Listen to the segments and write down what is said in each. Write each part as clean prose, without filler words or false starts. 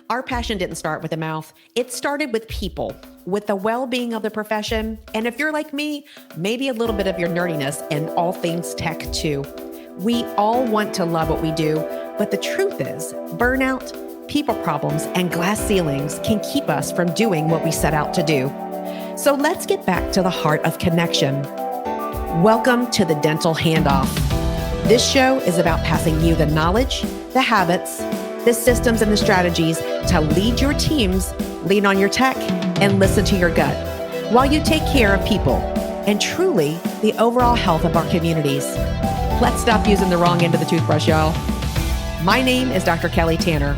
Our passion didn't start with the mouth. It started with people, with the well-being of the profession. And if you're like me, maybe a little bit of your nerdiness and all things tech too. We all want to love what we do, but the truth is, burnout, people problems, and glass ceilings can keep us from doing what we set out to do. So let's get back to the heart of connection. Welcome to the Dental Handoff. This show is about passing you the knowledge, the habits, the systems, and the strategies to lead your teams, lean on your tech, and listen to your gut while you take care of people and truly the overall health of our communities. Let's stop using the wrong end of the toothbrush, y'all. My name is Dr. Kelly Tanner.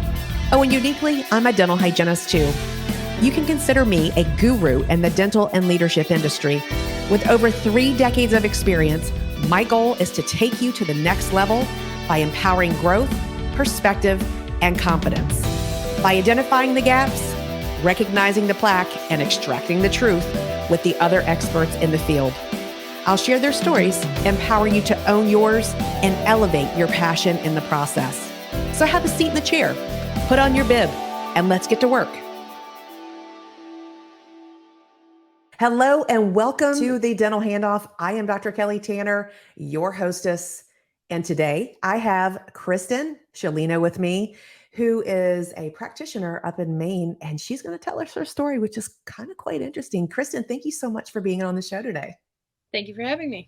Oh, and uniquely, I'm a dental hygienist too. You can consider me a guru in the dental and leadership industry. With over 3 decades of experience, my goal is to take you to the next level by empowering growth, perspective, and confidence. By identifying the gaps, recognizing the plaque, and extracting the truth with the other experts in the field. I'll share their stories, empower you to own yours, and elevate your passion in the process. So have a seat in the chair, put on your bib, and let's get to work. Hello and welcome to the Dental Handoff. I am Dr. Kelly Tanner, your hostess. And today I have Kristen Sciolino with me, who is a practitioner up in Maine, and she's going to tell us her story, which is kind of quite interesting. Kristen, thank you so much for being on the show today. Thank you for having me.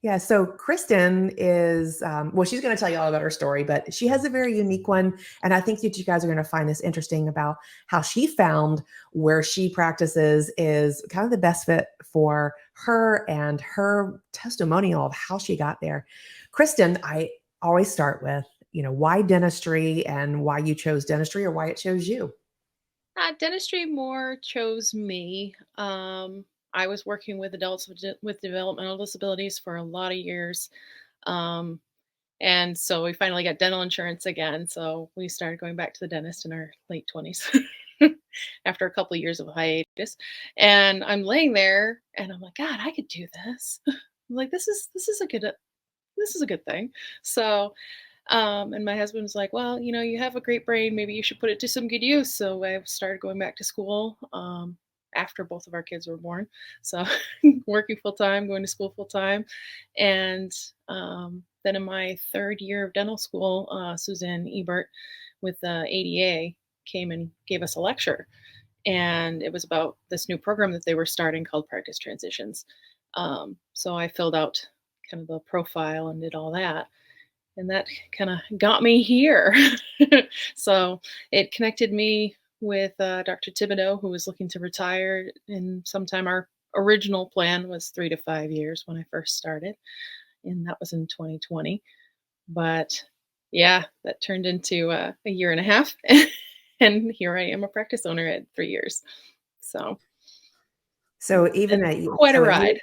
Yeah, so Kristen is, she's going to tell you all about her story, but she has a very unique one. And I think that you guys are going to find this interesting about how she found where she practices is kind of the best fit for her and her testimonial of how she got there. Kristen, I always start with, why dentistry and why you chose dentistry or why it chose you. Dentistry more chose me. I was working with adults with developmental disabilities for a lot of years. And so we finally got dental insurance again. So we started going back to the dentist in our late 20s after a couple of years of hiatus. And I'm laying there and I'm like, God, I could do this. I'm like, this is a good thing. So and my husband was like, well, you have a great brain. Maybe you should put it to some good use. So I started going back to school after both of our kids were born. So working full time, going to school full time. And then in my 3rd year of dental school, Suzanne Ebert with the ADA came and gave us a lecture. And it was about this new program that they were starting called Practice Transitions. So I filled out kind of the profile and did all that. And that kind of got me here. So it connected me with Dr. Thibodeau, who was looking to retire. And sometime our original plan was 3 to 5 years when I first started. And that was in 2020. But yeah, that turned into a year and a half. And here I am a practice owner at 3 years. So even at quite a ride.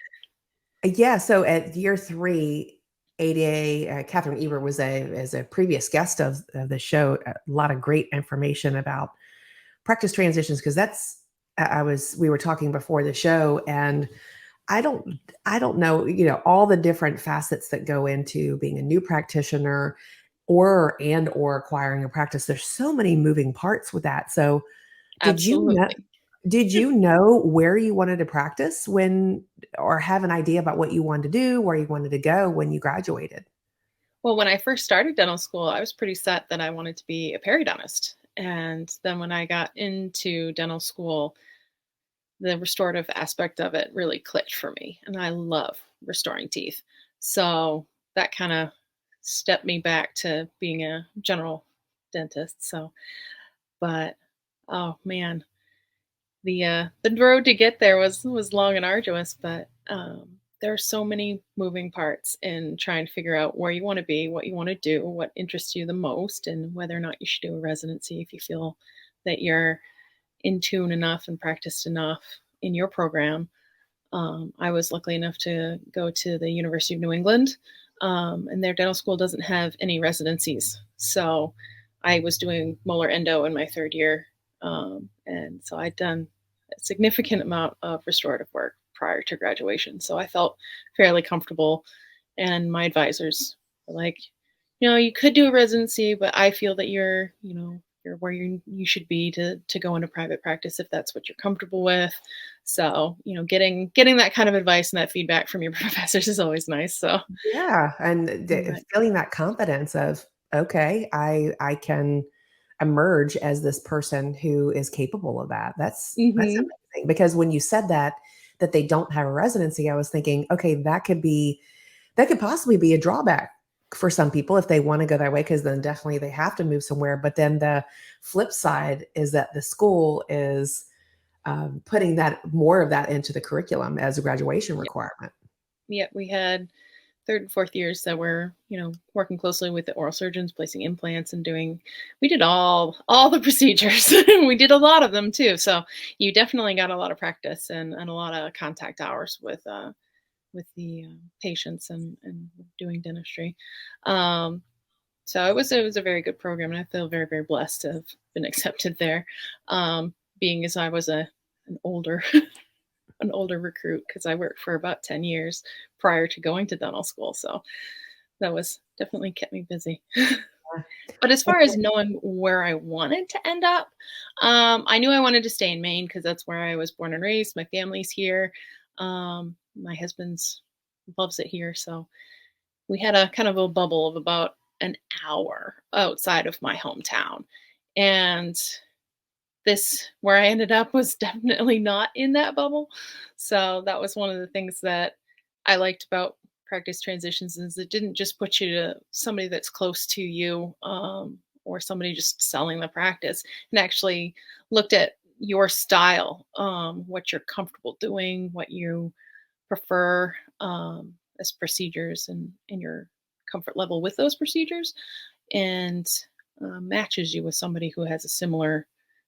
So at year 3, ADA, Catherine Ebert was a previous guest of the show. A lot of great information about practice transitions, because we were talking before the show, and I don't know, all the different facets that go into being a new practitioner or acquiring a practice. There's so many moving parts with that. So did you know where you wanted to practice or have an idea about what you wanted to do, where you wanted to go when you graduated? Well, when I first started dental school, I was pretty set that I wanted to be a periodontist. And then when I got into dental school, the restorative aspect of it really clicked for me. And I love restoring teeth. So that kind of stepped me back to being a general dentist. But oh man, the road to get there was long and arduous, but there are so many moving parts in trying to figure out where you want to be, what you want to do, what interests you the most, and whether or not you should do a residency if you feel that you're in tune enough and practiced enough in your program. I was lucky enough to go to the University of New England, and their dental school doesn't have any residencies. So I was doing molar endo in my 3rd year. And so I'd done a significant amount of restorative work prior to graduation. So I felt fairly comfortable. And my advisors were like, you could do a residency, but I feel that you're, you're where you should be to go into private practice if that's what you're comfortable with. So, getting that kind of advice and that feedback from your professors is always nice. So, Yeah, and but, feeling that confidence of, okay, I can emerge as this person who is capable of that. That's mhm. amazing because when you said that they don't have a residency, I was thinking, okay, that could possibly be a drawback for some people if they want to go that way, because then definitely they have to move somewhere. But then the flip side is that the school is putting that more of that into the curriculum as a graduation requirement. Yeah, we had third and fourth years that were, working closely with the oral surgeons, placing implants and we did all the procedures. We did a lot of them too. So you definitely got a lot of practice and a lot of contact hours with the patients and doing dentistry. Um, so it was a very good program, and I feel very, very blessed to have been accepted there. Being as I was an older an older recruit, because I worked for about 10 years prior to going to dental school. So that was definitely kept me busy. But as far as knowing where I wanted to end up, I knew I wanted to stay in Maine because that's where I was born and raised. My family's here. My husband's loves it here. So we had a kind of a bubble of about an hour outside of my hometown. And this where I ended up was definitely not in that bubble. So that was one of the things that I liked about practice transitions is it didn't just put you to somebody that's close to you, or somebody just selling the practice, and actually looked at your style, what you're comfortable doing, what you prefer, as procedures and your comfort level with those procedures, and matches you with somebody who has a similar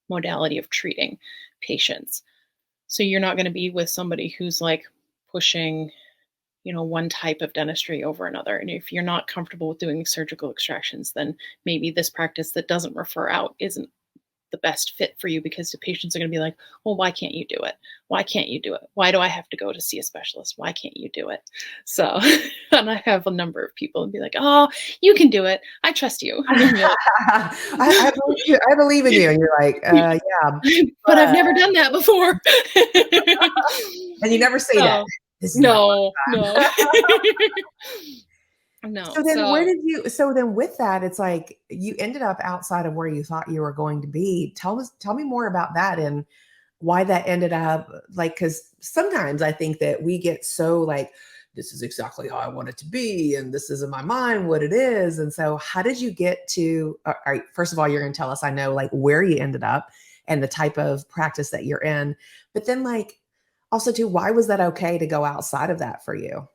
modality of treating patients. So you're not going to be with somebody who's like pushing, one type of dentistry over another. And if you're not comfortable with doing surgical extractions, then maybe this practice that doesn't refer out isn't the best fit for you, because the patients are going to be like, well, why can't you do it? Why can't you do it? Why do I have to go to see a specialist? Why can't you do it? So, and I have a number of people and be like, oh, you can do it. I trust you. And then you're like, I believe in you. And you're like, yeah, but I've but, never done that before. and you never say that. So, This is my no, no, first time. no. So then So, so then with that, it's like you ended up outside of where you thought you were going to be. Tell me more about that and why that ended up like, because sometimes I think that we get so like, this is exactly how I want it to be, and this is in my mind what it is. And so, how did you get to? All right, first of all, you're going to tell us, I know, like where you ended up and the type of practice that you're in, but then like also too, why was that okay to go outside of that for you?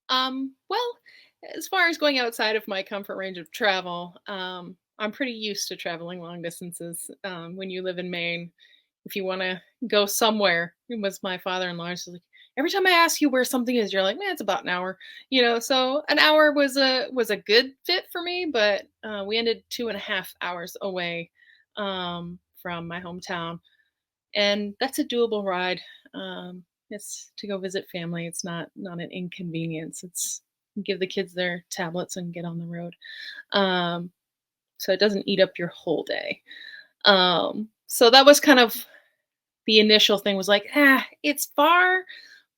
well, as far as going outside of my comfort range of travel, I'm pretty used to traveling long distances. When you live in Maine, if you want to go somewhere, it was my father-in-law. He's like, every time I ask you where something is, you're like, man, it's about an hour. So an hour was a good fit for me, but we ended 2.5 hours away, from my hometown, and that's a doable ride. It's to go visit family. It's not an inconvenience. It's give the kids their tablets and get on the road. Um, so it doesn't eat up your whole day. So that was kind of the initial thing, was like, it's far,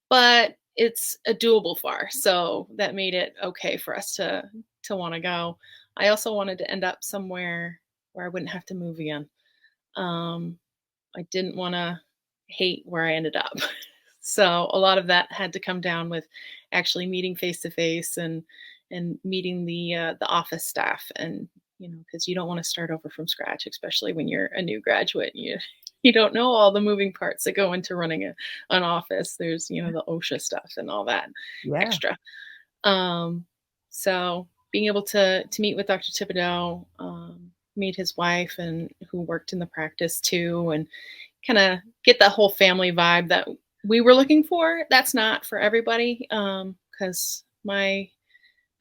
but it's a doable far. So that made it okay for us to want to go. I also wanted to end up somewhere where I wouldn't have to move again. Um, I didn't want to hate where I ended up. So a lot of that had to come down with actually meeting face to face and meeting the office staff, and because you don't want to start over from scratch, especially when you're a new graduate. You don't know all the moving parts that go into running an office. There's the OSHA stuff and all that Yeah. extra. Um, so being able to meet with Dr. Thibodeau, meet his wife and who worked in the practice too, and kind of get that whole family vibe that we were looking for. That's not for everybody, because my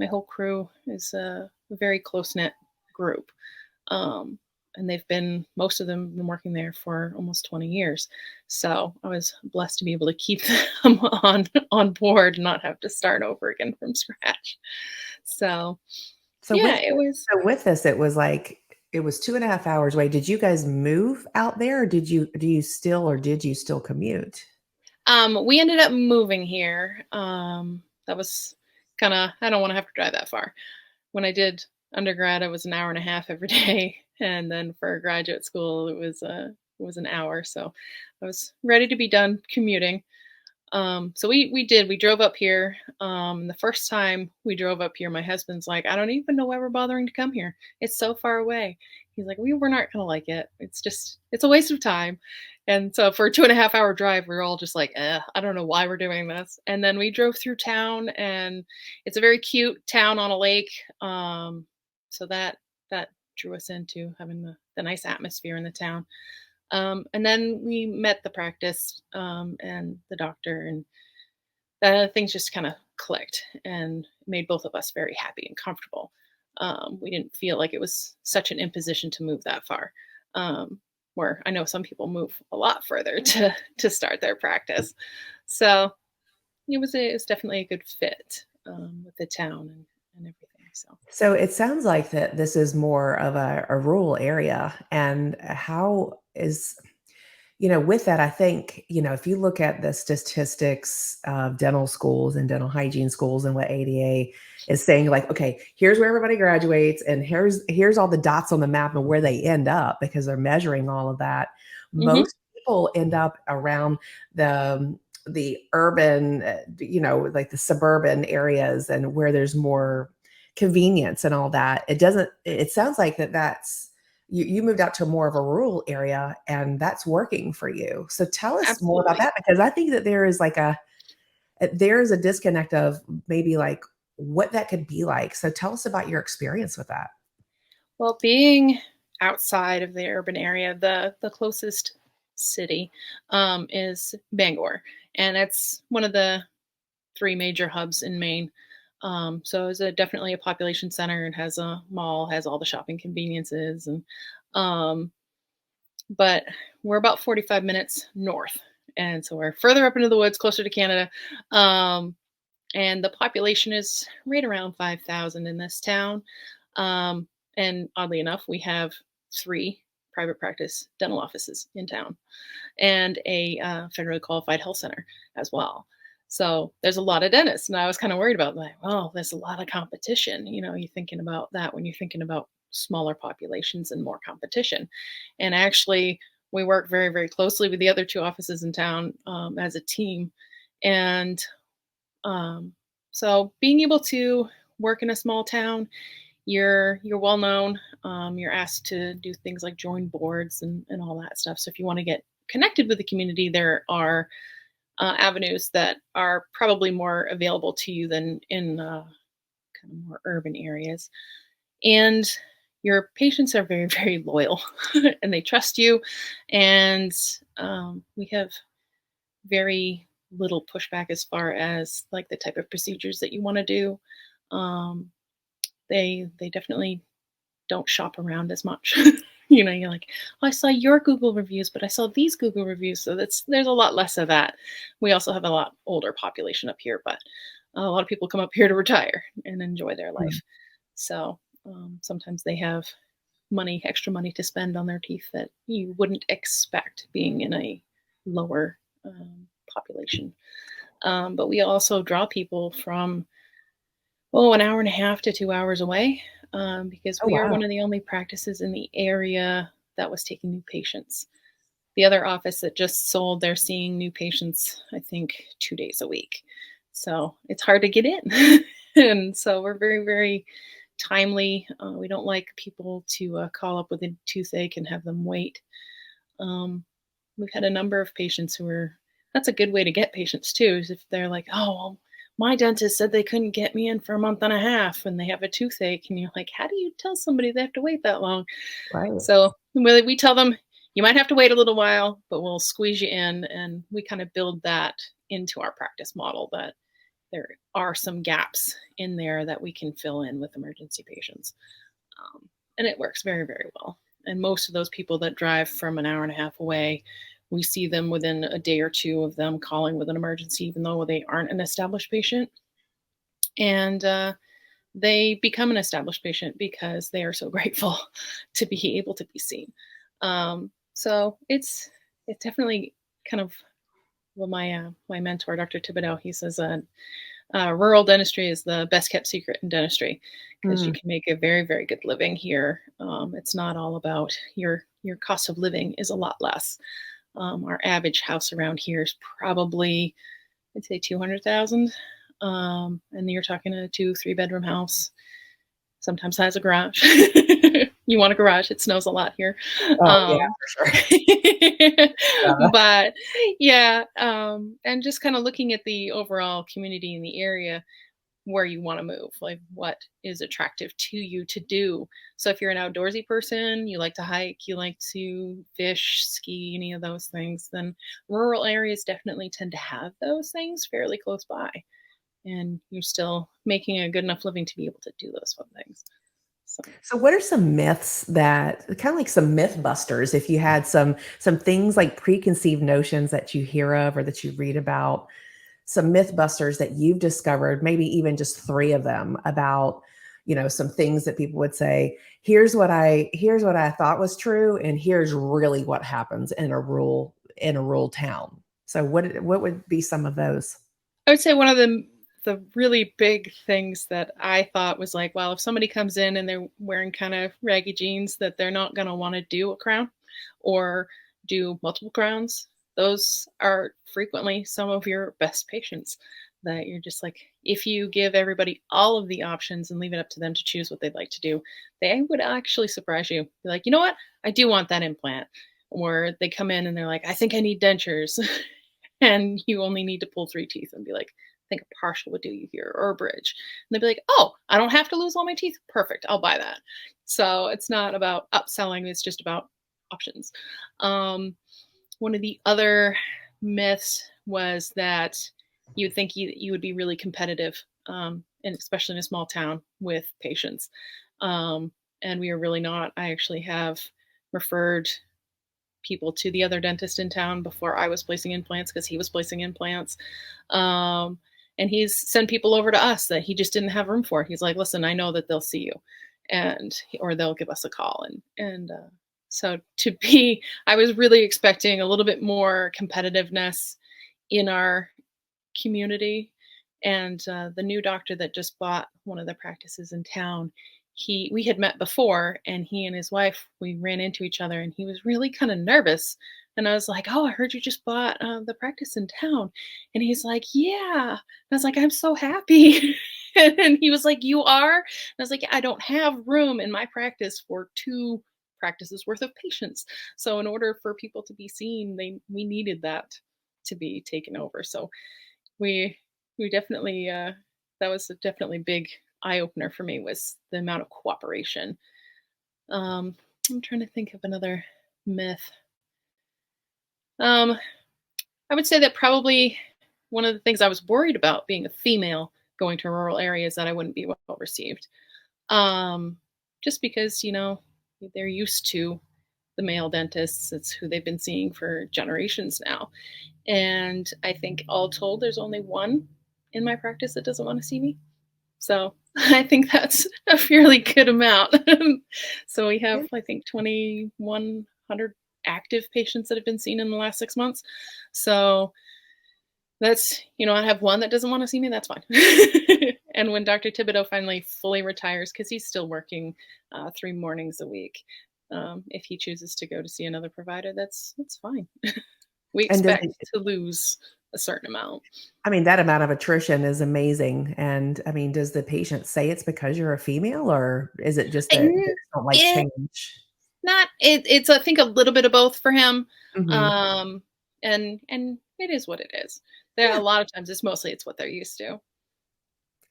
whole crew is a very close knit group, um, and most of them been working there for almost 20 years. So I was blessed to be able to keep them on board and not have to start over again from scratch. So So yeah, with it was. so with this, it was like it was 2.5 hours away. Did you guys move out there, or did you still commute? We ended up moving here. That was kind of, I don't want to have to drive that far. When I did undergrad, it was an hour and a half every day. And then for graduate school, it was an hour. So I was ready to be done commuting. So we drove up here. The first time we drove up here, my husband's like, I don't even know why we're bothering to come here. It's so far away. He's like, we're not gonna like it. It's a waste of time. And so for a 2.5 hour drive, we were all just like, I don't know why we're doing this. And then we drove through town, and it's a very cute town on a lake. So that drew us into having the nice atmosphere in the town. And then we met the practice and the doctor, and things just kind of clicked and made both of us very happy and comfortable. We didn't feel like it was such an imposition to move that far. Where I know some people move a lot further to start their practice. So it was definitely a good fit with the town and everything. So So it sounds like that this is more of a rural area. And how is, with that, I think, if you look at the statistics of dental schools and dental hygiene schools and what ADA is saying, like, okay, here's where everybody graduates, and here's all the dots on the map and where they end up because they're measuring all of that. hmm Most people end up around the urban, like the suburban areas and where there's more convenience and all that. It sounds like that's you moved out to more of a rural area and that's working for you. So tell us more about absolutely. that, because I think that there is a disconnect of maybe like what that could be like. So tell us about your experience with that. Well, being outside of the urban area, the closest city is Bangor, and it's one of the three major hubs in Maine. So it's definitely a population center. It has a mall, has all the shopping conveniences, and um, but we're about 45 minutes north, and so we're further up into the woods, closer to Canada. Um, and the population is right around 5,000 in this town. Um, and oddly enough, we have three private practice dental offices in town and a federally qualified health center as well. So there's a lot of dentists, and I was kind of worried about like, oh, there's a lot of competition. You're thinking about that when you're thinking about smaller populations and more competition. And actually, we work very, very closely with the other two offices in town as a team, and um, so being able to work in a small town, you're well known. You're asked to do things like join boards and all that stuff. So if you want to get connected with the community, there are avenues that are probably more available to you than in kind of more urban areas. And your patients are very, very loyal and they trust you. And we have very little pushback as far as like the type of procedures that you want to do. Um, they definitely don't shop around as much. You're like, oh, I saw your Google reviews, but I saw these Google reviews, so there's a lot less of that. We also have a lot older population up here, but a lot of people come up here to retire and enjoy their life. So sometimes they have extra money to spend on their teeth that you wouldn't expect being in a lower population. But we also draw people from an hour and a half to 2 hours away because Oh, we are wow. one of the only practices in the area that was taking new patients. The other office that just sold, they're seeing new patients, I think, 2 days a week. So it's hard to get in. And so we're very, very timely. We don't like people to call up with a toothache and have them wait. Um, we've had a number of patients that's a good way to get patients too, is if they're like, oh, well, my dentist said they couldn't get me in for a month and a half and they have a toothache. And you're like, how do you tell somebody they have to wait that long? Right. So we tell them, you might have to wait a little while, but we'll squeeze you in. And we kind of build that into our practice model, that there are some gaps in there that we can fill in with emergency patients. And it works very, very well. And most of those people that drive from an hour and a half away, we see them within a day or two of them calling with an emergency, even though they aren't an established patient. And they become an established patient because they are so grateful to be able to be seen. So it's definitely kind of, well, my mentor, Dr. Thibodeau, he says rural dentistry is the best kept secret in dentistry because you Mm. can make a very, very good living here. It's not all about your cost of living is a lot less. Our average house around here is probably, I'd say, 200,000, and you're talking a 2-3 bedroom house. Sometimes has a garage. You want a garage? It snows a lot here. Oh yeah, Um, for sure. Yeah. but yeah, and just kind of looking at the overall community in the area where you want to move, like what is attractive to you to do. So if you're an outdoorsy person, you like to hike, you like to fish, ski, any of those things, then rural areas definitely tend to have those things fairly close by. And you're still making a good enough living to be able to do those fun things. So So what are some myths that kind of like some myth busters, if you had some things like preconceived notions that you hear of or that you read about, some myth busters that you've discovered, maybe even just three of them about, some things that people would say, here's what I thought was true, and here's really what happens in a rural town. So what would be some of those? I would say one of the really big things that I thought was like, well, if somebody comes in and they're wearing kind of raggy jeans, that they're not going to want to do a crown or do multiple crowns. Those are frequently some of your best patients that you're just like, if you give everybody all of the options and leave it up to them to choose what they'd like to do, they would actually surprise you. Be like, you know what? I do want that implant. Or they come in and they're like, I think I need dentures. And you only need to pull 3 teeth and be like, I think a partial would do you here or a bridge. And they'd be like, oh, I don't have to lose all my teeth. Perfect. I'll buy that. So it's not about upselling, it's just about options. Um, One of the other myths was that you would think you would be really competitive, and especially in a small town with patients. Um, and we are really not. I actually have referred people to the other dentist in town before I was placing implants because he was placing implants. Um, and he's sent people over to us that he just didn't have room for. He's like, listen, I know that they'll see you, and or they'll give us a call. And so to be, I was really expecting a little bit more competitiveness in our community. And the new doctor that just bought one of the practices in town, we had met before, and he and his wife, we ran into each other, and he was really kind of nervous. And I was like, "Oh, I heard you just bought the practice in town," and he's like, "Yeah." And I was like, "I'm so happy." And he was like, "You are?" And I was like, "Yeah, I don't have room in my practice for 2 practices worth of patients. So in order for people to be seen, we needed that to be taken over." So we we definitely that was a definitely big eye opener for me, was the amount of cooperation. Um, I'm trying to think of another myth. Um, I would say that probably one of the things I was worried about being a female going to rural areas, that I wouldn't be well received. Um, just because, they're used to the male dentists. It's who they've been seeing for generations now. And I think all told, there's only one in my practice that doesn't want to see me. So I think that's a fairly good amount. So we have, I think, 2,100 active patients that have been seen in the last 6 months. So that's, I have one that doesn't want to see me. That's fine. And when Dr. Thibodeau finally fully retires, because he's still working 3 mornings a week, if he chooses to go to see another provider, that's fine. We And does expect to lose a certain amount. I mean, that amount of attrition is amazing. And I mean, does the patient say it's because you're a female, or is it just that they And just don't like it change? it's, I think, a little bit of both for him. Mhm. Um, and it is what it is. There a Yeah. lot of times it's what they're used to.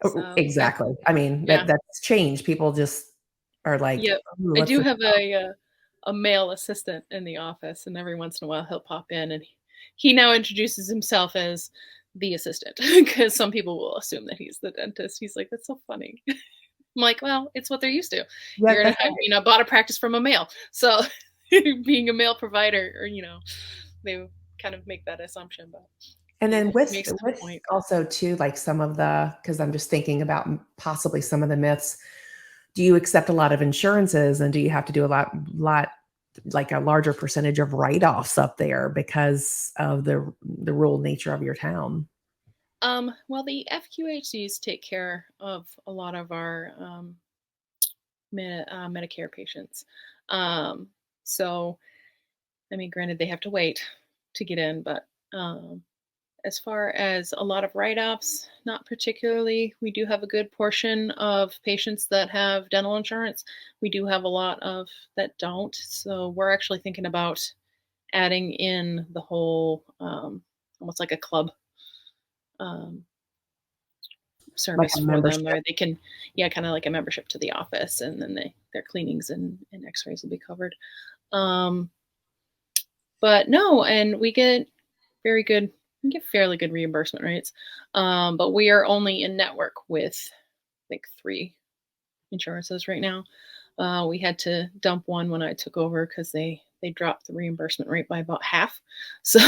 So I Exactly. I mean, yeah. that's change. People just are like, Yep. "Ooh, I what's do this have about?" a male assistant in the office, and every once in a while he'll pop in, and he now introduces himself as the assistant because some people will assume that he's the dentist. He's like, "That's so funny." I'm like, "Well, it's what they're used to. Yeah, that's Bought a practice from a male, so being a male provider, or they kind of make that assumption, but." And then makes the with point. also too, like some of the, because I'm just thinking about possibly some of the myths. Do you accept a lot of insurances, and do you have to do a lot like a larger percentage of write-offs up there because of the rural nature of your town? Well, the FQHCs take care of a lot of our Medicare patients. Um, so, I mean, granted, they have to wait to get in, but um, as far as a lot of write-offs, not particularly. We do have a good portion of patients that have dental insurance. We do have a lot of that don't. So we're actually thinking about adding in the whole almost like a club um, Like service a for them, membership? where they can, yeah, kind of like a membership to the office, and then their cleanings and X-rays will be covered. Um, but no, and very good, we get fairly good reimbursement rates. But we are only in network with, I think, three insurances right now. We had to dump one when I took over because they dropped the reimbursement rate by about half. So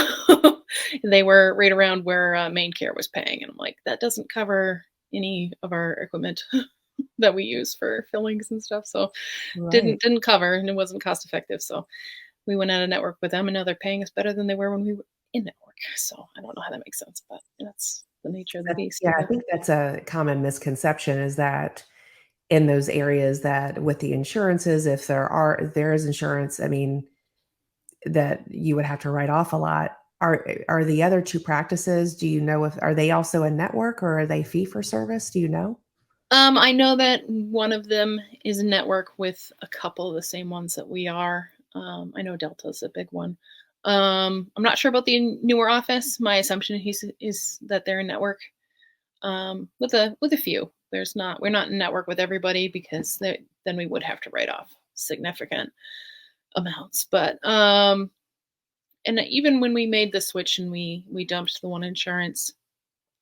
they were right around where Maine Care was paying, and I'm like, that doesn't cover any of our equipment that we use for fillings and stuff. So Right. didn't cover, and it wasn't cost effective. So we went out of network with them, and now they're paying us better than they were when we were in network. So I don't know how that makes sense, but that's the nature of the beast, Yeah, I I guess. think that's a common misconception is that in those areas that with the insurances, if there is insurance, I mean, that you would have to write off a lot. Are the other 2 practices, do you know if are they also a network or are they fee for service? Do you know? I know that one of them is a network with a couple of the same ones that we are. I know Delta's a big one. I'm not sure about the newer office. My assumption is that they're a network with a few. We're not in network with everybody because then we would have to write off significant amounts. But and even when we made the switch and we dumped the one insurance,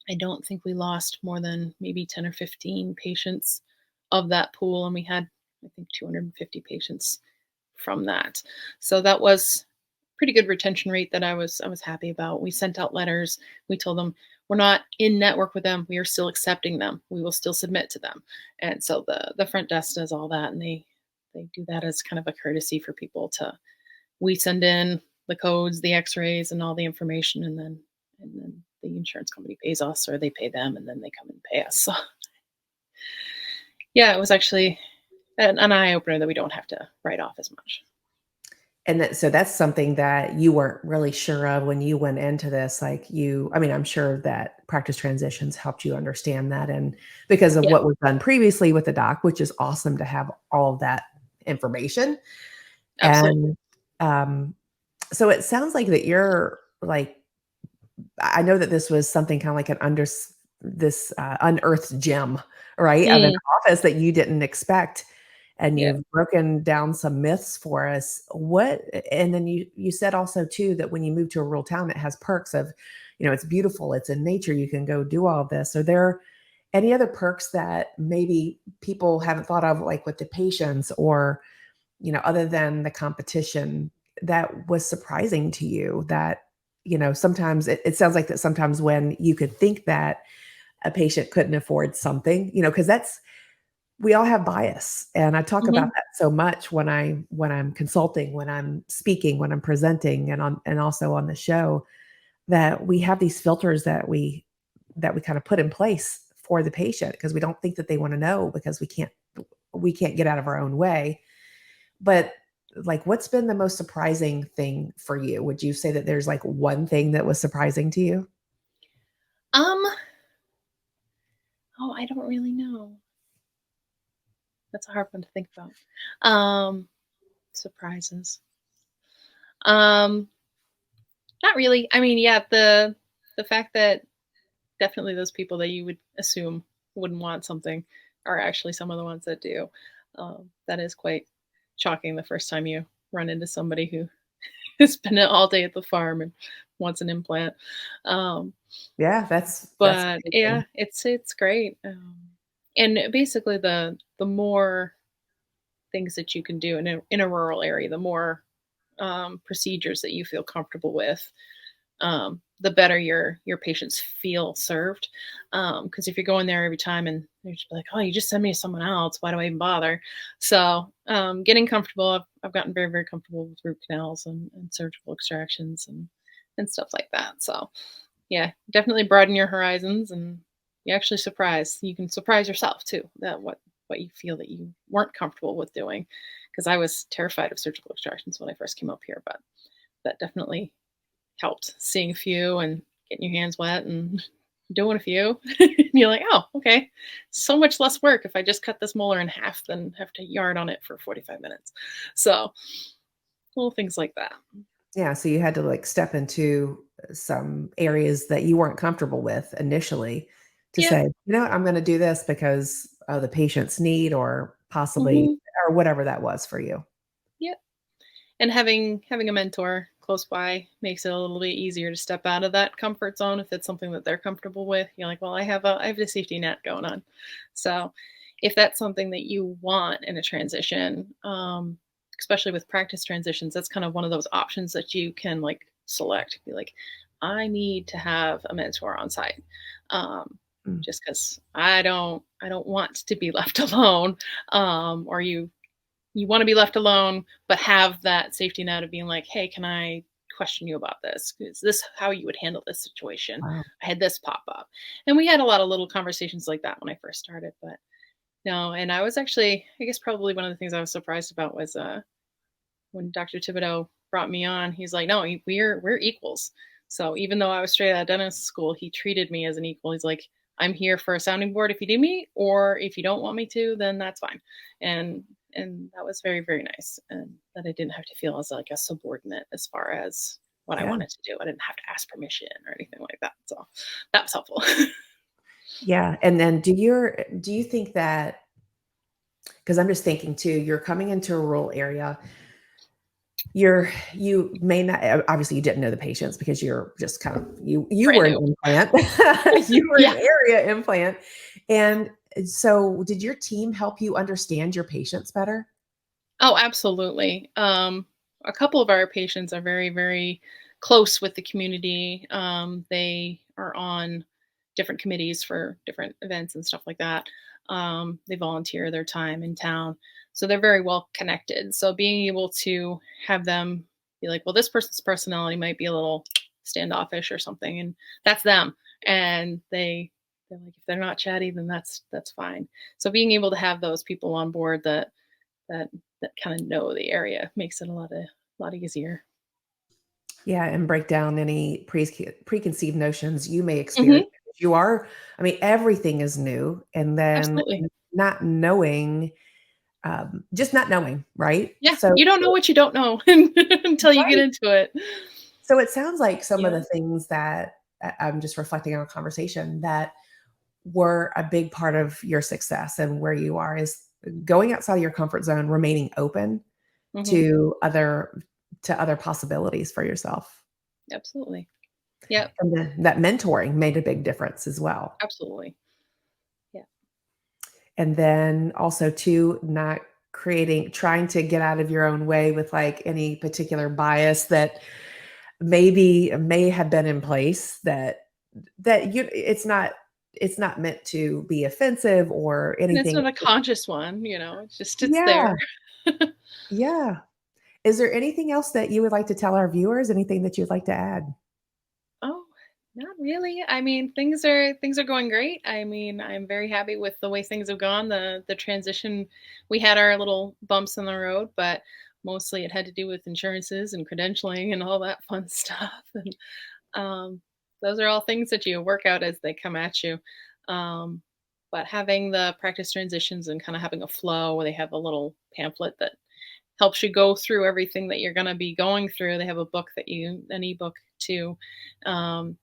I don't think we lost more than maybe 10 or 15 patients of that pool, and we had, I think, 250 patients from that. So that was pretty good retention rate that I was happy about. We sent out letters. We told them we're not in network with them. We are still accepting them. We will still submit to them. And so the front desk does all that, and they do that as kind of a courtesy for people to, we send in the codes, the x-rays and all the information, and then the insurance company pays us, or they pay them, and then they come and pay us. So yeah, it was actually an eye opener that we don't have to write off as much. And so that's something that you weren't really sure of when you went into this. Like I mean, I'm sure that practice transitions helped you understand that. And because of Yeah, what was done previously with the doc, which is awesome to have all of that information. absolutely. And um, so it sounds like that you're like, I know that this was something kind of like this unearthed gem, right, of an Mm, office that you didn't expect, and yeah. you've broken down some myths for us. What and then you said also too that when you move to a rural town, it has perks of, it's beautiful, it's in nature, you can go do all of this. Are there any other perks that maybe people haven't thought of, like with the patients or, other than the competition that was surprising to you that, sometimes it sounds like that sometimes when you could think that a patient couldn't afford something, because we all have bias. And I talk about Hmm. that so much when I'm consulting, when I'm speaking, when I'm presenting and also on the show, that we have these filters that we kind of put in place for the patient because we don't think that they want to know because we can't get out of our own way. But like, what's been the most surprising thing for you? Would you say that there's like one thing that was surprising to you? Um, oh, I don't really know. That's a hard one to think about. Um, Surprises. Um, Not really. I mean, yeah, the fact that definitely those people that you would assume wouldn't want something are actually some of the ones that do. That is quite shocking the first time you run into somebody who has been all day at the farm and wants an implant. Um, Yeah, that's but yeah, amazing. it's great. And basically, the more things that you can do in a rural area, the more procedures that you feel comfortable with. the better your patients feel served. Because if you're going there every time and they're just like, oh, you just send me to someone else, why do I even bother? So getting comfortable, I've gotten very, very comfortable with root canals and surgical extractions and stuff like that. So yeah, definitely broaden your horizons, and you can surprise yourself too, that what you feel that you weren't comfortable with doing. Because I was terrified of surgical extractions when I first came up here, but that definitely helped, seeing a few and getting your hands wet and doing a few. And you're like, oh, okay, so much less work if I just cut this molar in half than have to yard on it for 45 minutes. So little things like that. Yeah, so you had to like step into some areas that you weren't comfortable with initially to Yeah. say, you know what, I'm going to do this because of the patient's need or possibly Hmm. or whatever that was for you. Yeah. And having a mentor close by makes it a little bit easier to step out of that comfort zone if it's something that they're comfortable with. You're like, well, I have a safety net going on. So if that's something that you want in a transition, especially with practice transitions, that's kind of one of those options that you can like select. Be like, I need to have a mentor on site. Um, Mm. just because I don't want to be left alone. Or you want to be left alone, but have that safety net of being like, hey, can I question you about this? Is this how you would handle this situation? Wow. I had this pop up. And we had a lot of little conversations like that when I first started. But no, and I was actually, I guess probably one of the things I was surprised about was when Dr. Thibodeau brought me on, he's like, no, we're equals. So even though I was straight out of dentist school, he treated me as an equal. He's like, I'm here for a sounding board if you need me, or if you don't want me to, then that's fine. And and that was very, very nice. And that I didn't have to feel as like a subordinate as far as what I Yeah. wanted to do. I didn't have to ask permission or anything like that. So that was helpful. Yeah. And then do you think that, because I'm just thinking too, you're coming into a rural area, you may not, obviously you didn't know the patients because you're just kind of you Brand were an new. implant. You were an Yeah. area implant. And so did your team help you understand your patients better? Oh, absolutely. A couple of our patients are very, very close with the community. They are on different committees for different events and stuff like that. They volunteer their time in town. So they're very well connected. So being able to have them be like, well, this person's personality might be a little standoffish or something, and that's them. And they're like, if they're not chatty, then that's fine. So being able to have those people on board that that kind of know the area makes it a lot easier. Yeah, and break down any preconceived notions you may experience. Hmm. You are, I mean, everything is new, and then Absolutely. not knowing, just not knowing, right? Yeah, So, you don't know what you don't know until you get right. into it. So it sounds like some of Yeah. the things that I'm just reflecting on a conversation that were a big part of your success and where you are is going outside of your comfort zone, remaining open Hmm. to other possibilities for yourself. Absolutely. Yep. And then that mentoring made a big difference as well. Absolutely. Yeah. And then also too, not trying to get out of your own way with like any particular bias that maybe may have been in place that it's not meant to be offensive or And it's anything. not a conscious one, it's Yeah, there. yeah. Is there anything else that you would like to tell our viewers? Anything that you'd like to add? Oh, not really. I mean, things are going great. I mean, I'm very happy with the way things have gone. The transition, we had our little bumps in the road, but mostly it had to do with insurances and credentialing and all that fun stuff. And those are all things that you work out as they come at you. Um, but having the practice transitions and kind of having a flow where they have a little pamphlet that helps you go through everything that you're going to be going through. They have an ebook too. Um,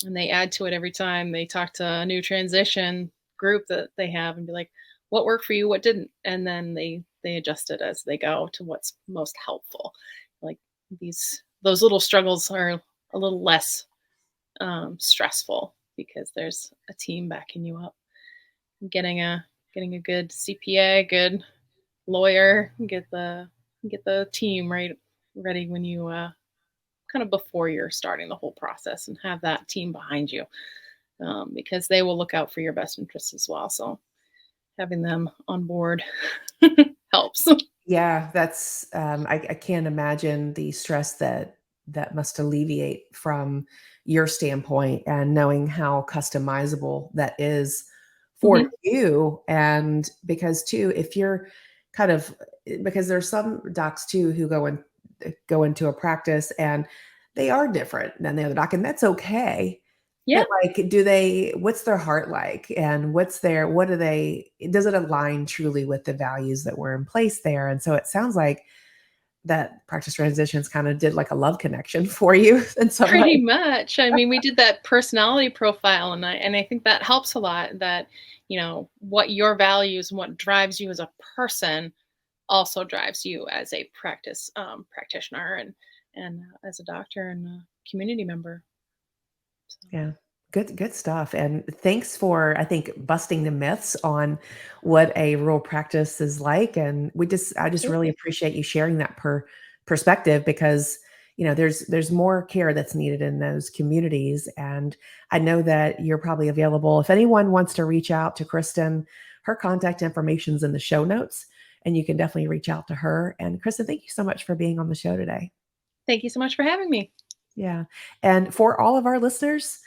and they add to it every time they talk to a new transition group that they have and be like, what worked for you, what didn't? And then they adjust it as they go to what's most helpful. Like those little struggles are a little less stressful because there's a team backing you up. Getting a good CPA, good lawyer, get the team ready when you kind of before you're starting the whole process, and have that team behind you, because they will look out for your best interests as well. So having them on board helps. Yeah, that's I can't imagine the stress that must alleviate from your standpoint and knowing how customizable that is for Hmm. you. And because too, if you're kind of because there's some docs too who go into a practice and they are different than the other doc, and that's okay. Yeah, But, like, what's their heart like? And what do they does it align truly with the values that were in place there? And so it sounds like that practice transitions kinda did like a love connection for you in some way. pretty much. I mean, we did that personality profile, and I think that helps a lot. That what your values and what drives you as a person also drives you as a practitioner, and as a doctor and a community member. So, Yeah. Good stuff. And thanks for, I think, busting the myths on what a rural practice is like. And I just really absolutely. appreciate you sharing that perspective because, there's more care that's needed in those communities. And I know that you're probably available. If anyone wants to reach out to Kristen, her contact information's in the show notes, and you can definitely reach out to her. And Kristen, thank you so much for being on the show today. Thank you so much for having me. Yeah. And for all of our listeners,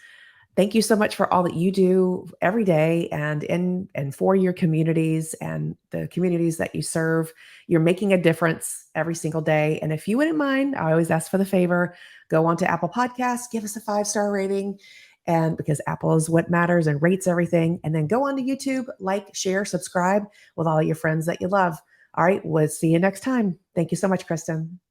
thank you so much for all that you do every day and in and for your communities and the communities that you serve. You're making a difference every single day. And if you wouldn't mind, I always ask for the favor, go on to Apple Podcasts, give us a 5-star rating. And because Apple is what matters and rates everything. And then go on to YouTube, like, share, subscribe with all your friends that you love. All right, we'll see you next time. Thank you so much, Kristen.